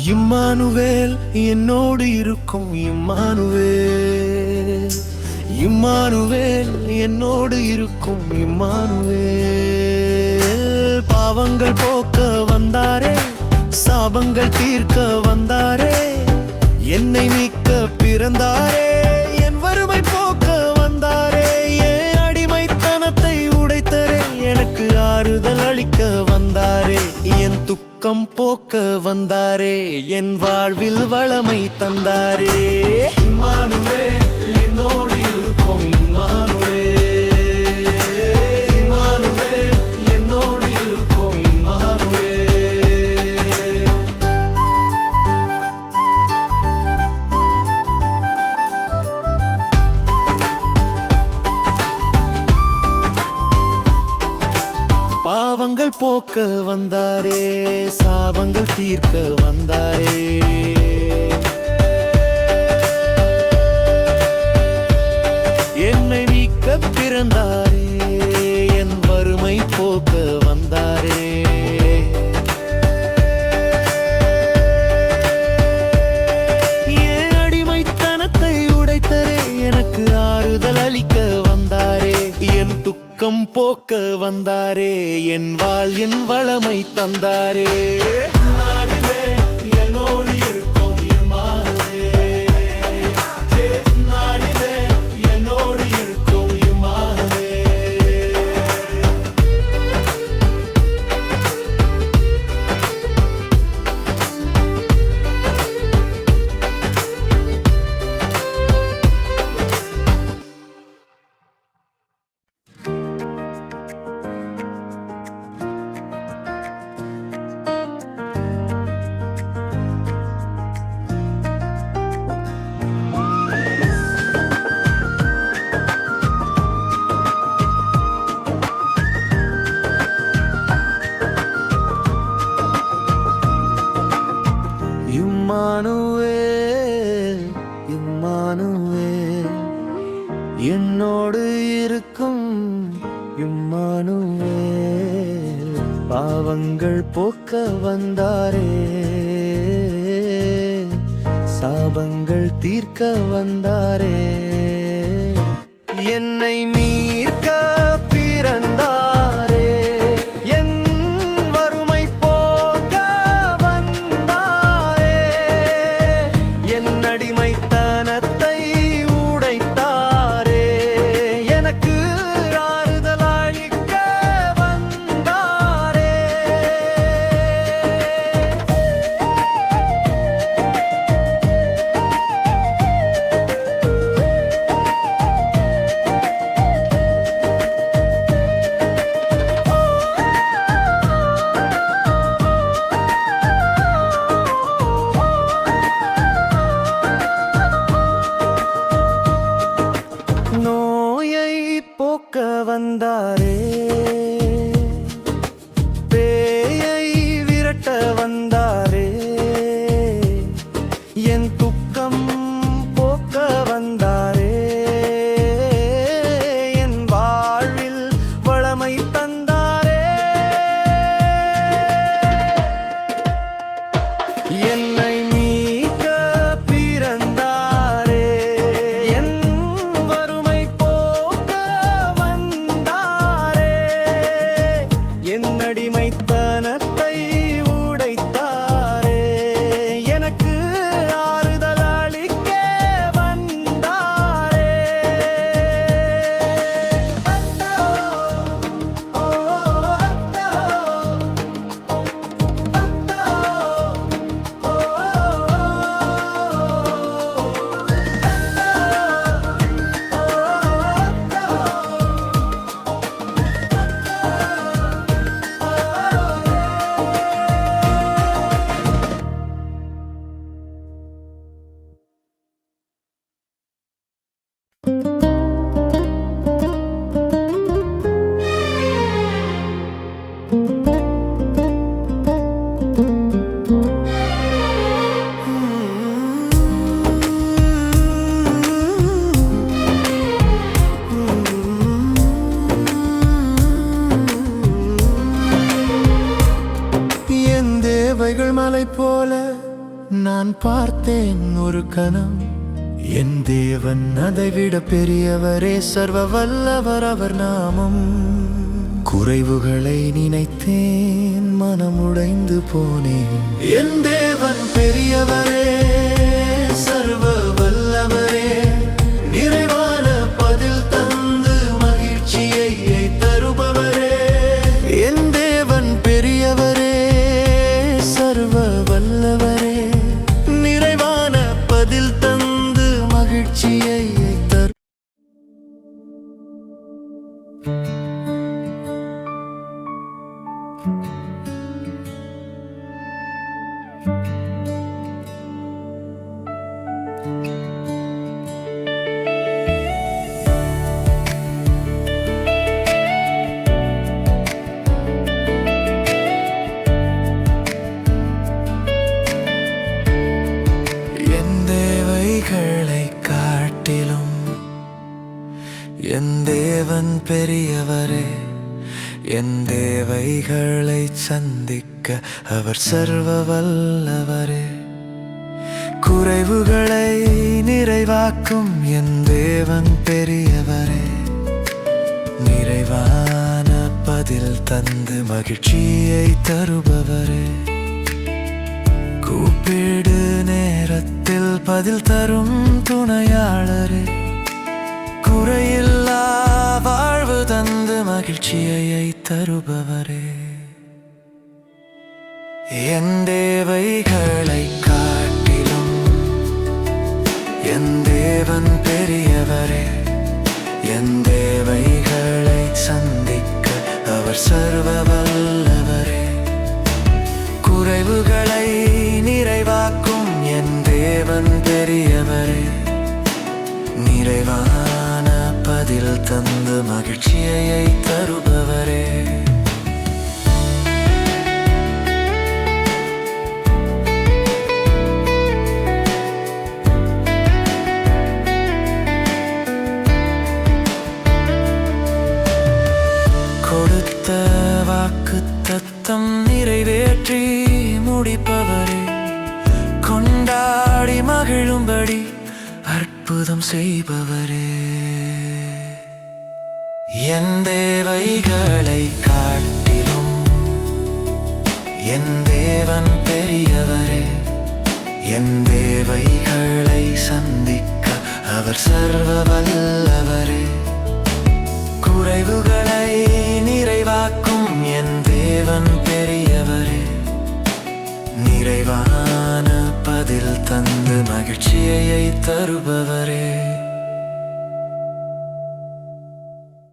Emmanuel என்னோடு இருக்கும் Emmanuel, Emmanuel என்னோடு இருக்கும் இம்மானுவேல். பாவங்கள் போக்க வந்தாரே, சாபங்கள் தீர்க்க வந்தாரே, என்னை மீட்க பிறந்தாரே, என் வறுமை போக்க வந்தாரே, என் அடிமைத்தனத்தை உடைத்தரே, எனக்கு ஆறுதல் அளிக்க வந்தாரே, என் துக்கம் போக்க வந்தாரே, என் வாழ்வில் வளமை தந்தாரே. இம்மானுவேல் என்னோடு இருக்கும் இம்மானுவேல், இம்மானுவேல் என்னோடு இருக்கும் இம்மானுவேல். பாவங்கள் போக்க வந்தாரே, சாபங்கள் தீர்க்க வந்தாரே, என்னை நீக்க பிறந்தாரே, என் வறுமை போக்க வந்தாரே, என் அடிமைத்தனத்தை உடைத்தரே, எனக்கு ஆறுதல் அளிக்க வந்தாரே, என் துக்கம் போக்க வந்தாரே, என் வாழ்வின் வளமை தந்தாரே. என்னோடு இருக்கும் இம்மானுவேல், என்னோடு இருக்கும் இம்மானுவேல். இம்மானுவேல், இம்மானுவேல் என்னோடு இருக்கும் இம்மானுவேல். பாவங்கள் போக்க வந்தாரே, சாபங்கள் தீர்க்க வந்தாரே, என்னை மீட்க பிறந்தாரே, என் வறுமை போக்க வந்தாரே, என் அடிமைத்தனத்தை உடைத்தாரே, எனக்கு ஆறுதல் அளிக்க வந்தாரே. நோயை போக்க வந்தாரே, பேயை விரட்ட வந்தாரே, என் துக்கம் போக்க வந்தாரே, என் வாழ்வில் வளமை தந்தாரே, என்னை மீட்க பிறந்தாரே, என் வறுமை போக்க வந்தாரே, என் அடிமைத்தனத்தை உடைத்தாரே, எனக்கு ஆறுதல் அளிக்க வந்தாரே. மலை போல நான் பார்த்தேன் ஒரு கணம், என் தேவன் அதைவிட பெரியவரே, சர்வ வல்லவர் அவர் நாமம். குறைவுகளை நினைத்தேன், மனமுடைந்து போனேன். என் தேவன் பெரியவரே, சர்வ வல்லவரே, நிறைவான பதில் தந்து மகிழ்ச்சியை தருபவரே. என் தேவன் பெரியவரே, சர்வ வல்லவரே, நிறைவான பதில் தந்து மகிழ்ச்சியை தரு. காட்டிலும் என் தேவன் பெரியவரே, என் தேவைகளை சந்திக்க அவர் சர்வ வல்லவரே. குறைவுகளை நிறைவாக்கும் என் தேவன் பெரியவரே, நிறைவான பதில் தந்து மகிழ்ச்சியை தருபவரே. கூப்பிடு நேரத்தில் பதில் தரும் துணையாளரே, குறையில்லா வாழ்வு தந்து மகிழ்ச்சியை தருபவரே. என் தேவைகளை காட்டிலும் என் தேவன் பெரியவரே, என் தேவைகளை சந்திக்க அவர் சர்வ வல்லவரே. குறைவுகளை நிறைவாக்கும் என் தேவன் பெரியவரே, நிறைவான பதில் தந்து மகிழ்ச்சியை தருபவரே. கொடுத்த வாக்குத்தத்தம் நிறைவேற்றி முடிப்பவரே, கொண்டாடி மகிழும்படி அற்புதம் செய்பவரே. என் தேவைகளை காட்டிலும் என் தேவன் பெரியவரே, என் தேவைகளை சந்திக்க அவர் சர்வ வல்லவரே. குறைவுகளை நிறைவாக்கும் என் தேவன் பெரியவரே, நிறைவான பதில் தந்து மகிழ்ச்சியை தருபவரே.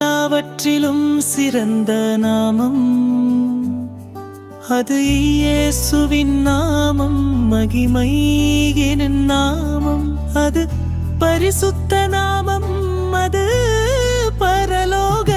எல்லாவற்றிலும் சிறந்த நாமம் அது இயேசுவின் நாமம். மகிமை எனும் நாமம் அது பரிசுத்த நாமம், அது பரலோக